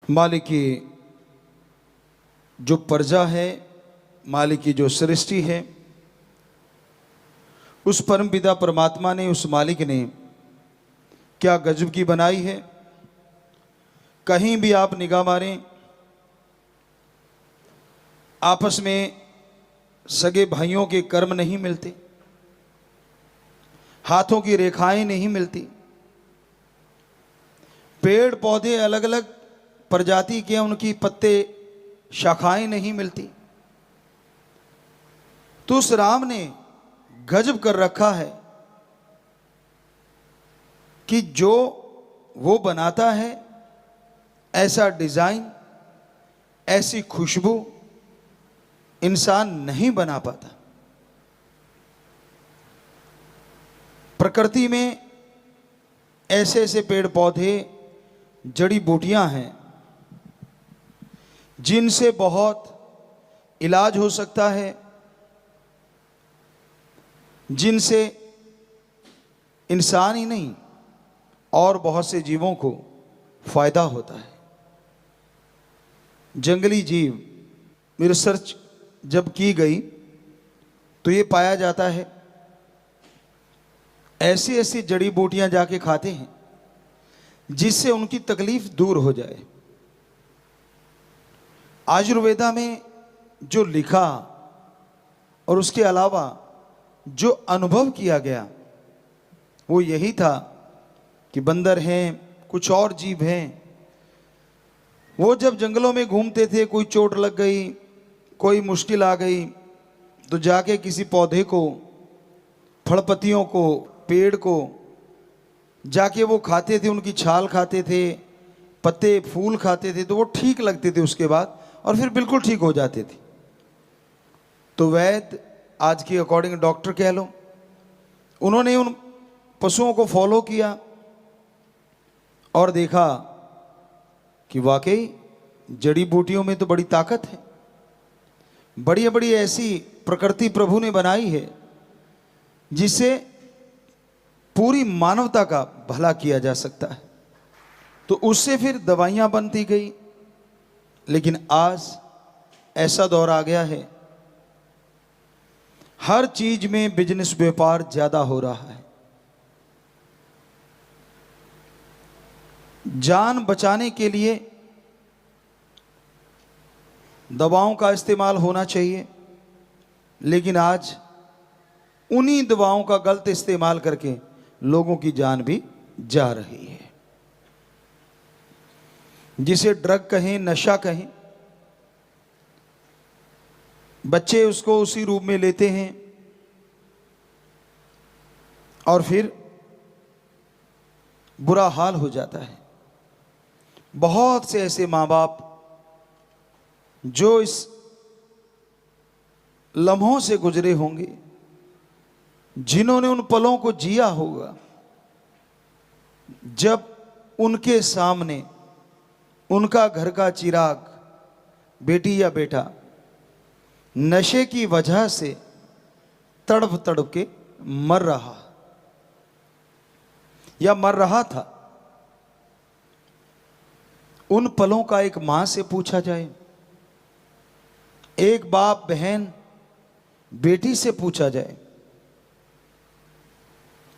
मालिक की जो प्रजा है, मालिक की जो सृष्टि है, उस परमपिता परमात्मा ने, उस मालिक ने क्या गजब की बनाई है। कहीं भी आप निगाह मारें, आपस में सगे भाइयों के कर्म नहीं मिलते, हाथों की रेखाएं नहीं मिलती, पेड़ पौधे अलग अलग प्रजाति के, उनकी पत्ते शाखाएं नहीं मिलती। तो उस राम ने गजब कर रखा है कि जो वो बनाता है, ऐसा डिजाइन, ऐसी खुशबू इंसान नहीं बना पाता। प्रकृति में ऐसे ऐसे पेड़ पौधे, जड़ी बूटियां हैं जिनसे बहुत इलाज हो सकता है, जिनसे इंसान ही नहीं और बहुत से जीवों को फायदा होता है। जंगली जीव रिसर्च जब की गई तो ये पाया जाता है ऐसी ऐसी जड़ी बूटियां जाके खाते हैं जिससे उनकी तकलीफ दूर हो जाए। आयुर्वेदा में जो लिखा और उसके अलावा जो अनुभव किया गया वो यही था कि बंदर हैं, कुछ और जीव हैं, वो जब जंगलों में घूमते थे, कोई चोट लग गई, कोई मुश्किल आ गई, तो जाके किसी पौधे को, फल पत्तियों को, पेड़ को जाके वो खाते थे, उनकी छाल खाते थे, पत्ते फूल खाते थे, तो वो ठीक लगते थे उसके बाद, और फिर बिल्कुल ठीक हो जाते थे। तो वैद्य, आज के अकॉर्डिंग डॉक्टर कह लो, उन्होंने उन पशुओं को फॉलो किया और देखा कि वाकई जड़ी बूटियों में तो बड़ी ताकत है, बड़ी बड़ी ऐसी प्रकृति प्रभु ने बनाई है जिससे पूरी मानवता का भला किया जा सकता है। तो उससे फिर दवाइयां बनती गई। लेकिन आज ऐसा दौर आ गया है, हर चीज में बिजनेस, व्यापार ज्यादा हो रहा है। जान बचाने के लिए दवाओं का इस्तेमाल होना चाहिए, लेकिन आज उन्हीं दवाओं का गलत इस्तेमाल करके लोगों की जान भी जा रही है। जिसे ड्रग कहें, नशा कहें, बच्चे उसको उसी रूप में लेते हैं और फिर बुरा हाल हो जाता है। बहुत से ऐसे माँ बाप जो इस लम्हों से गुजरे होंगे, जिन्होंने उन पलों को जिया होगा जब उनके सामने उनका घर का चिराग, बेटी या बेटा, नशे की वजह से तड़प तड़प के मर रहा या मर रहा था। उन पलों का एक मां से पूछा जाए, एक बाप बहन बेटी से पूछा जाए,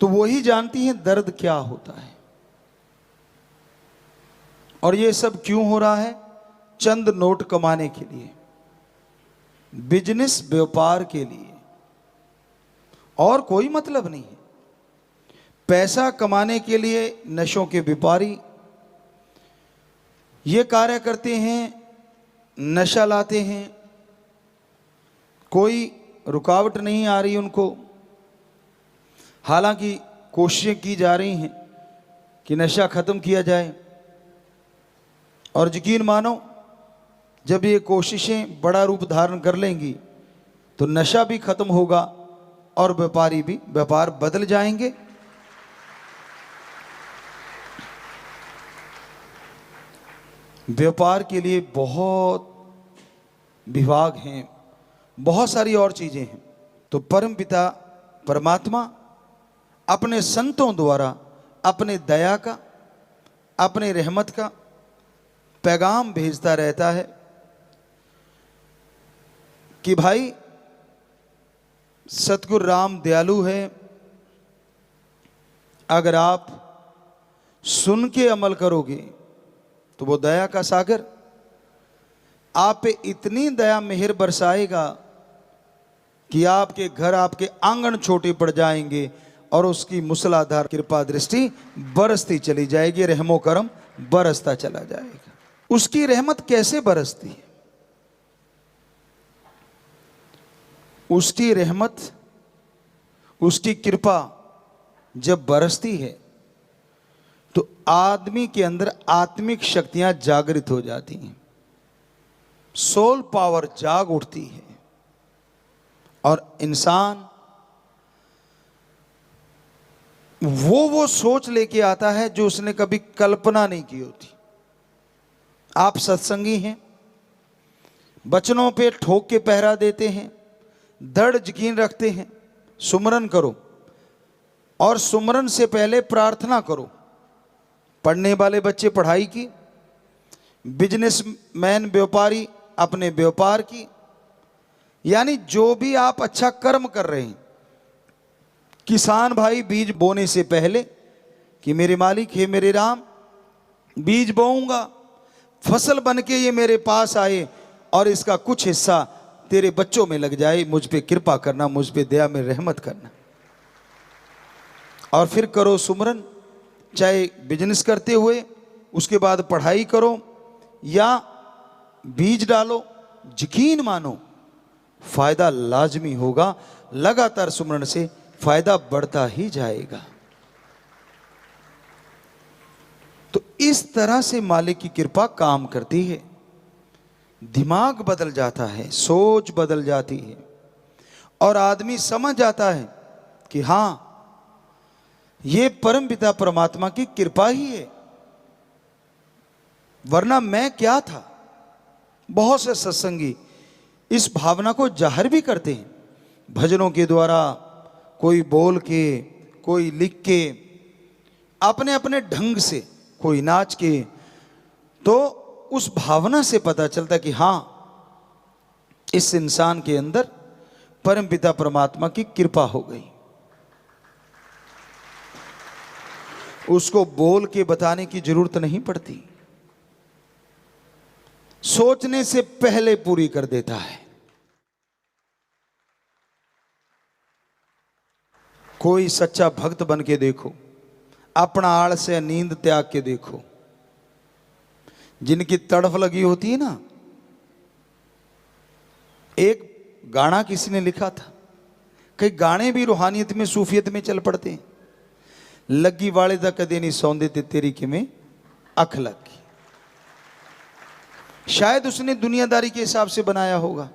तो वो ही जानती है दर्द क्या होता है। और ये सब क्यों हो रहा है? चंद नोट कमाने के लिए, बिजनेस, व्यापार के लिए, और कोई मतलब नहीं है। पैसा कमाने के लिए नशों के व्यापारी ये कार्य करते हैं, नशा लाते हैं, कोई रुकावट नहीं आ रही उनको। हालांकि कोशिशें की जा रही हैं कि नशा खत्म किया जाए, और यकीन मानो जब ये कोशिशें बड़ा रूप धारण कर लेंगी तो नशा भी खत्म होगा और व्यापारी भी, व्यापार बदल जाएंगे। व्यापार के लिए बहुत विभाग हैं, बहुत सारी और चीजें हैं। तो परमपिता परमात्मा अपने संतों द्वारा अपने दया का, अपने रहमत का पैगाम भेजता रहता है कि भाई सतगुरु राम दयालु है, अगर आप सुन के अमल करोगे तो वो दया का सागर आप पे इतनी दया मेहर बरसाएगा कि आपके घर, आपके आंगन छोटे पड़ जाएंगे और उसकी मूसलाधार कृपा दृष्टि बरसती चली जाएगी, रहमो करम बरसता चला जाएगा। उसकी रहमत कैसे बरसती है? उसकी रहमत, उसकी कृपा जब बरसती है तो आदमी के अंदर आत्मिक शक्तियां जागृत हो जाती हैं, सोल पावर जाग उठती है और इंसान वो सोच लेके आता है जो उसने कभी कल्पना नहीं की होती। आप सत्संगी हैं, वचनों पे ठोक के पहरा देते हैं, दृढ़ यकीन रखते हैं, सुमरन करो और सुमरन से पहले प्रार्थना करो। पढ़ने वाले बच्चे पढ़ाई की, बिजनेसमैन व्यापारी अपने व्यापार की, यानी जो भी आप अच्छा कर्म कर रहे हैं। किसान भाई बीज बोने से पहले कि मेरे मालिक हे मेरे राम, बीज बोऊंगा, फसल बन के ये मेरे पास आए और इसका कुछ हिस्सा तेरे बच्चों में लग जाए, मुझ पे कृपा करना, मुझ पे दया में रहमत करना। और फिर करो सुमरन, चाहे बिजनेस करते हुए, उसके बाद पढ़ाई करो या बीज डालो, यकीन मानो फायदा लाजमी होगा। लगातार सुमरन से फायदा बढ़ता ही जाएगा। तो इस तरह से मालिक की कृपा काम करती है। दिमाग बदल जाता है, सोच बदल जाती है और आदमी समझ जाता है कि हां, ये परम पिता परमात्मा की कृपा ही है, वरना मैं क्या था। बहुत से सत्संगी इस भावना को जाहिर भी करते हैं, भजनों के द्वारा, कोई बोल के, कोई लिख के, अपने अपने ढंग से, कोई नाच के। तो उस भावना से पता चलता कि हां, इस इंसान के अंदर परम पिता परमात्मा की कृपा हो गई। उसको बोल के बताने की जरूरत नहीं पड़ती, सोचने से पहले पूरी कर देता है। कोई सच्चा भक्त बन के देखो, अपना आलस से नींद त्याग के देखो, जिनकी तड़फ लगी होती है ना। एक गाना किसी ने लिखा था, कई गाने भी रूहानियत में, सूफियत में चल पड़ते हैं। लगी वाले दा कदे नहीं सौंदे ते तेरी किमें अख लगी। शायद उसने दुनियादारी के हिसाब से बनाया होगा,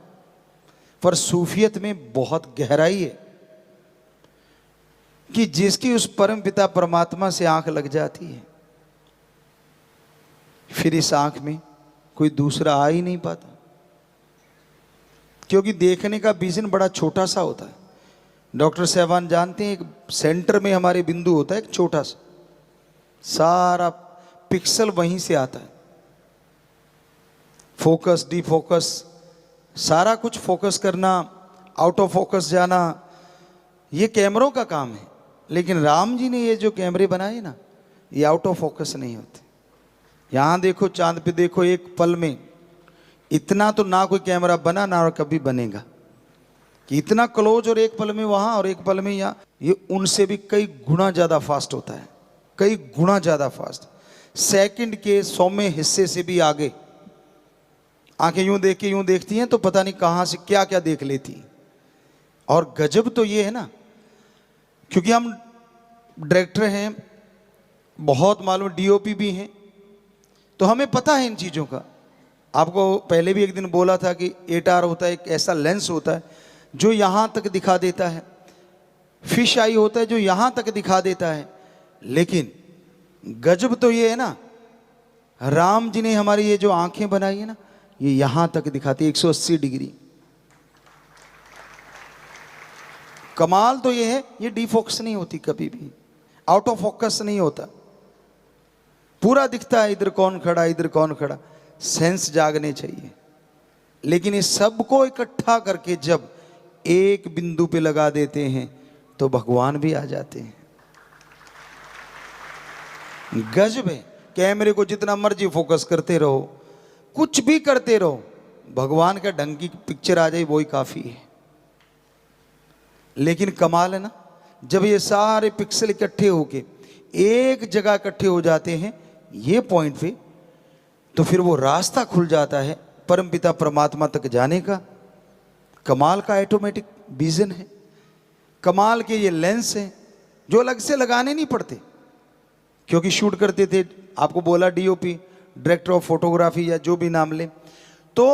पर सूफियत में बहुत गहराई है कि जिसकी उस परम पिता परमात्मा से आंख लग जाती है, फिर इस आंख में कोई दूसरा आ ही नहीं पाता। क्योंकि देखने का विजन बड़ा छोटा सा होता है। डॉक्टर साहबान जानते हैं, एक सेंटर में हमारे बिंदु होता है, एक छोटा सा, सारा पिक्सल वहीं से आता है। फोकस, डी फोकस, सारा कुछ फोकस करना, आउट ऑफ फोकस जाना, ये कैमरों का काम है। लेकिन राम जी ने ये जो कैमरे बनाए ना, ये आउट ऑफ फोकस नहीं होते। यहां देखो, चांद पे देखो, एक पल में इतना तो ना कोई कैमरा बना ना और कभी बनेगा कि इतना क्लोज, और एक पल में वहां और एक पल में यहां। ये उनसे भी कई गुना ज्यादा फास्ट होता है, कई गुना ज्यादा फास्ट, सेकंड के 100वें हिस्से से भी आगे। आंखें यूं देख के यूं देखती हैं तो पता नहीं कहां से क्या क्या देख लेती। और गजब तो ये है ना, क्योंकि हम डायरेक्टर हैं, बहुत मालूम, डीओपी भी हैं, तो हमें पता है इन चीज़ों का। आपको पहले भी एक दिन बोला था कि एटार होता है, एक ऐसा लेंस होता है जो यहाँ तक दिखा देता है, फिश आई होता है जो यहाँ तक दिखा देता है। लेकिन गजब तो ये है ना, राम जी ने हमारी ये जो आंखें बनाई है ना, ये यहाँ तक दिखाती है 180 डिग्री। कमाल तो ये है, ये डीफोकस नहीं होती कभी भी, आउट ऑफ फोकस नहीं होता, पूरा दिखता है इधर कौन खड़ा, इधर कौन खड़ा। सेंस जागने चाहिए। लेकिन इस सबको इकट्ठा करके जब एक बिंदु पे लगा देते हैं तो भगवान भी आ जाते हैं। गजब है। कैमरे को जितना मर्जी फोकस करते रहो, कुछ भी करते रहो, भगवान का ढंग की पिक्चर आ जाए वही काफी है। लेकिन कमाल है ना, जब ये सारे पिक्सल इकट्ठे होके एक जगह इकट्ठे हो जाते हैं ये पॉइंट पे, तो फिर वो रास्ता खुल जाता है परमपिता परमात्मा तक जाने का। कमाल का ऑटोमेटिक विजन है, कमाल के ये लेंस हैं जो अलग से लगाने नहीं पड़ते। क्योंकि शूट करते थे, आपको बोला डीओपी, डायरेक्टर ऑफ फोटोग्राफी या जो भी नाम ले, तो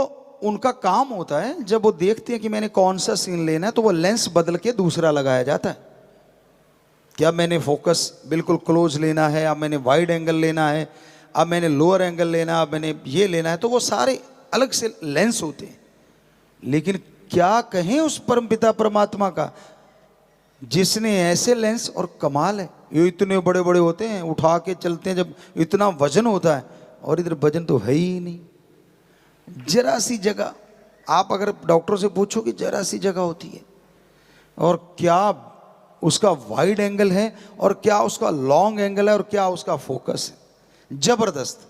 उनका काम होता है जब वो देखते हैं कि मैंने कौन सा सीन लेना है तो वो लेंस बदल के दूसरा लगाया जाता है। क्या मैंने फोकस बिल्कुल क्लोज लेना है, अब मैंने वाइड एंगल लेना है, अब मैंने लोअर एंगल लेना है, अब मैंने ये लेना है, तो वो सारे अलग से लेंस होते हैं। लेकिन क्या कहें उस परमपिता परमात्मा का जिसने ऐसे लेंस, और कमाल है ये इतने बड़े बड़े होते हैं, उठा के चलते हैं जब इतना वजन होता है, और इधर वजन तो है ही नहीं। जरा सी जगह, आप अगर डॉक्टर से पूछो कि जरा सी जगह होती है, और क्या उसका वाइड एंगल है और क्या उसका लॉन्ग एंगल है और क्या उसका फोकस है, जबरदस्त।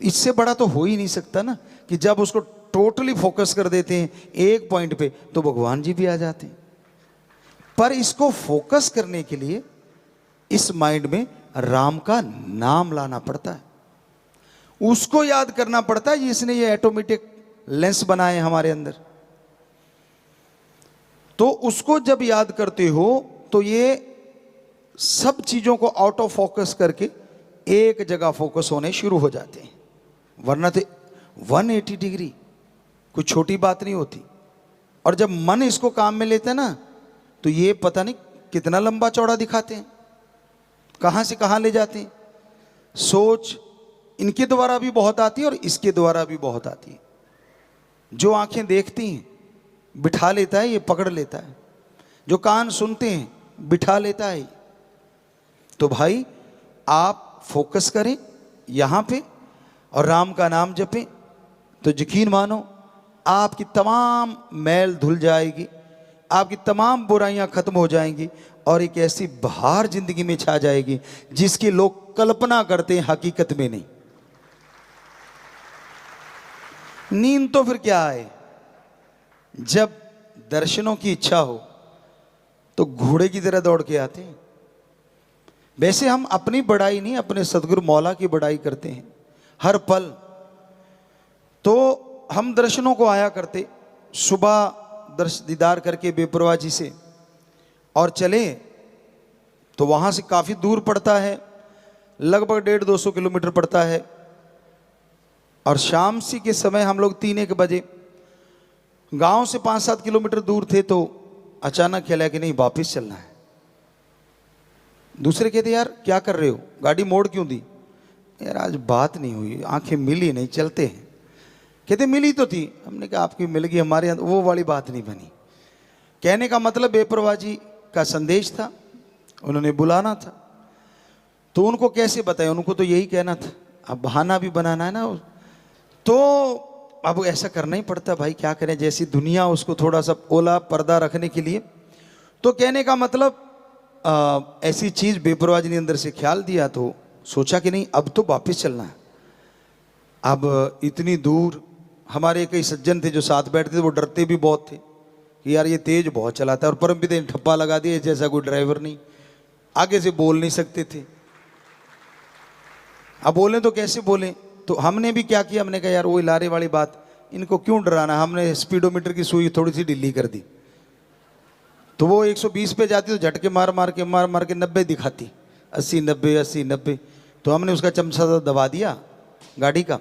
इससे बड़ा तो हो ही नहीं सकता ना कि जब उसको टोटली फोकस कर देते हैं एक पॉइंट पे तो भगवान जी भी आ जाते हैं। पर इसको फोकस करने के लिए इस माइंड में राम का नाम लाना पड़ता है, उसको याद करना पड़ता है जिसने ये ऑटोमेटिक लेंस बनाए हमारे अंदर। तो उसको जब याद करते हो तो ये सब चीजों को आउट ऑफ फोकस करके एक जगह फोकस होने शुरू हो जाते हैं। वरना तो 180 डिग्री कोई छोटी बात नहीं होती। और जब मन इसको काम में लेता है ना तो ये पता नहीं कितना लंबा चौड़ा दिखाते हैं, कहां से कहां ले जाते हैं। सोच इनके द्वारा भी बहुत आती है और इसके द्वारा भी बहुत आती है। जो आंखें देखती हैं बिठा लेता है, ये पकड़ लेता है। जो कान सुनते हैं बिठा लेता है। तो भाई आप फोकस करें यहां पे और राम का नाम जपें, तो यकीन मानो आपकी तमाम मैल धुल जाएगी, आपकी तमाम बुराइयां खत्म हो जाएंगी और एक ऐसी बहार जिंदगी में छा जाएगी जिसकी लोग कल्पना करते हैं, हकीकत में नहीं। नींद तो फिर क्या है, जब दर्शनों की इच्छा हो तो घोड़े की तरह दौड़ के आते हैं। वैसे हम अपनी बड़ाई नहीं, अपने सदगुरु मौला की बड़ाई करते हैं हर पल। तो हम दर्शनों को आया करते, सुबह दीदार करके बेपरवाह जी से और चले तो वहां से काफी दूर पड़ता है, लगभग 150-200 किलोमीटर पड़ता है। और शाम सी के समय हम लोग 3-1 बजे गांव से 5-7 किलोमीटर दूर थे तो अचानक ख्याल कि नहीं वापिस चलना है। दूसरे कहते यार क्या कर रहे हो, गाड़ी मोड़ क्यों दी? यार आज बात नहीं हुई, आंखें मिली नहीं, चलते हैं। कहते मिली तो थी, हमने कहा आपकी मिल गई, हमारे यहाँ वो वाली बात नहीं बनी। कहने का मतलब बेपरवाह जी का संदेश था, उन्होंने बुलाना था। तो उनको कैसे बताएं, उनको तो यही कहना था, अब बहाना भी बनाना है ना। तो अब ऐसा करना ही पड़ता भाई, क्या करें, जैसी दुनिया उसको थोड़ा सा ओला पर्दा रखने के लिए। तो कहने का मतलब ऐसी चीज बेपरवाह जी ने अंदर से ख्याल दिया तो सोचा कि नहीं अब तो वापस चलना है। अब इतनी दूर, हमारे कई सज्जन थे जो साथ बैठते थे, वो डरते भी बहुत थे कि यार ये तेज बहुत चलाता है। और परमपिता ने ठप्पा लगा दिया जैसा कोई ड्राइवर नहीं, आगे से बोल नहीं सकते थे। अब बोले तो कैसे बोले, तो हमने भी क्या किया, हमने कहा यार वो लारे वाली बात, इनको क्यों डराना। हमने स्पीडोमीटर की सुई थोड़ी सी ढीली कर दी, तो वो 120 पे जाती तो झटके मार मार के 90 दिखाती, 80-90। तो हमने उसका चमचा दबा दिया गाड़ी का,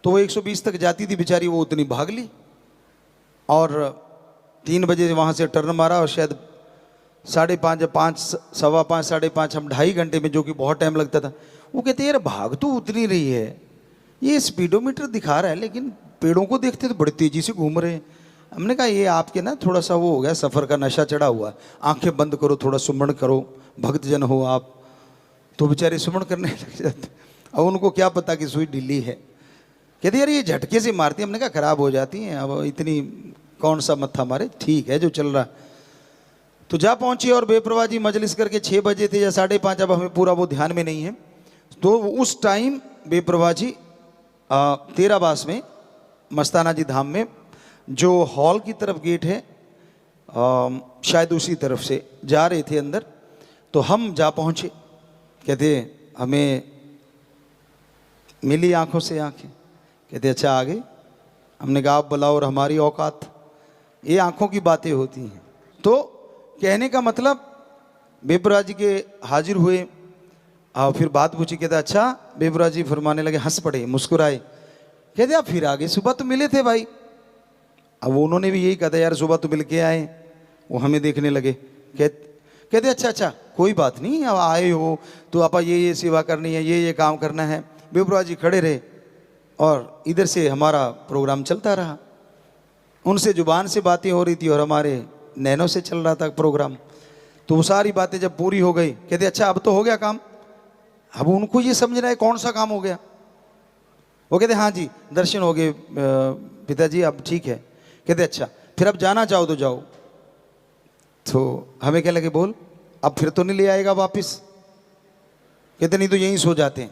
तो वो 120 तक जाती थी बेचारी, वो उतनी भाग ली। और 3 बजे वहाँ से टर्न मारा और शायद 5:30, 5, 5:15, 5:30, हम 2.5 घंटे में, जो कि बहुत टाइम लगता था। वो कहते यार भाग तो उतनी रही है, ये स्पीडोमीटर दिखा रहा है लेकिन पेड़ों को देखते तो बड़ी तेजी से घूम रहे हैं। हमने कहा ये आपके ना थोड़ा सा वो हो गया, सफ़र का नशा चढ़ा हुआ, आंखें बंद करो, थोड़ा सुमरण करो, भक्तजन हो आप। तो बेचारे सुमरण करने लग जाते। अब उनको क्या पता कि सुई ढीली है। कहते यार ये झटके से मारती, हमने कहा खराब हो जाती हैं, अब इतनी कौन सा मत्था मारे, ठीक है जो चल रहा। तो जा पहुंची और बेप्रवाह जी मजलिस करके 6 बजे थे या 5:30, अब हमें पूरा वो ध्यान में नहीं है। तो उस टाइम बेप्रवाह जी 13 बास में मस्ताना जी धाम में जो हॉल की तरफ गेट है, शायद उसी तरफ से जा रहे थे अंदर। तो हम जा पहुंचे, कहते हमें मिली आंखों से आंखें, कहते अच्छा आ गए। हमने कहा आप बुलाओ और हमारी औकात, ये आंखों की बातें होती हैं। तो कहने का मतलब बेप्रवाह जी के हाजिर हुए और फिर बात पूछी, कहते अच्छा। बेप्रवाह जी फरमाने लगे, हंस पड़े, मुस्कुराए, कहते आप फिर आ गए, सुबह तो मिले थे भाई। अब उन्होंने भी यही कहा था, यार सुबह तो मिल के आए। वो हमें देखने लगे, कहते अच्छा कोई बात नहीं, अब आए हो तो आपा ये सेवा करनी है, ये काम करना है। बेप्रवाह जी खड़े रहे और इधर से हमारा प्रोग्राम चलता रहा। उनसे जुबान से बातें हो रही थी और हमारे नैनों से चल रहा था प्रोग्राम। तो वो सारी बातें जब पूरी हो गई, कहते अच्छा अब तो हो गया काम। अब उनको ये समझना है कौन सा काम हो गया। वो कहते हाँ जी दर्शन हो गए पिताजी, अब ठीक है। कहते अच्छा फिर अब जाना चाहो तो जाओ। तो हमें क्या लगे, बोल अब फिर तो नहीं ले आएगा वापस। कहते नहीं तो यहीं सो जाते हैं।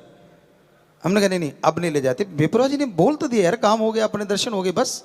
हमने कहा नहीं अब नहीं ले जाते। बेप्रवाह जी ने बोल तो दिया यार, काम हो गया, अपने दर्शन हो गए, बस।